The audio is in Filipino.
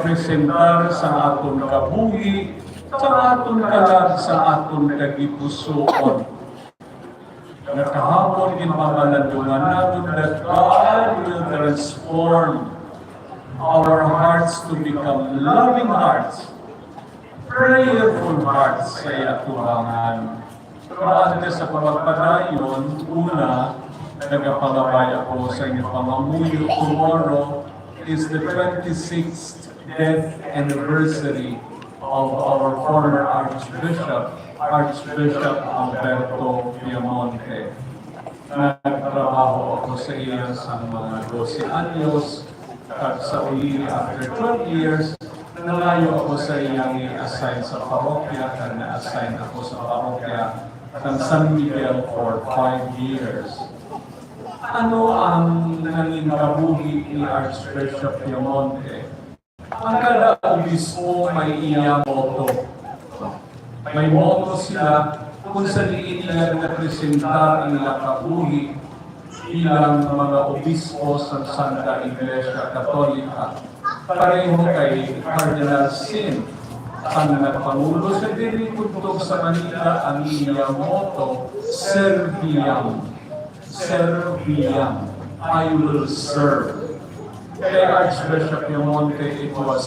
presentar sa aton kabuhi, sa aton kalag, sa aton kagipusoon. Nakahapon ginpamalandungan natin that God will transform our hearts to become loving hearts, prayerful hearts sa iyatuhangan. Pero sa pagpadayon, una, nagapangabay ako sa inyong pangamuyo. Tomorrow is the 26th death anniversary of our former Archbishop Alberto Piamonte. Nagtrabaho ako sa iya sa mga 12 anyos, at sa uli after 12 years, nalayo ako sa iyang i-assign sa parokya, at na-assign ako sa parokya ng San Miguel for 5 years. Ano ang nanging kabuhi ni Archbishop Piamonte? Ang kada obispo may iyang moto. May moto sila kung sa diin nila napresentar ang ilang kabuhi bilang mga obispo sa Santa Iglesia Katolika. Pareho kay Cardinal Sin, ang nagpangulo sa Dirikutog sa Manila, ang iyang moto, Serviam. Serviam. I will serve. Kay Archbishop Piamonte, it was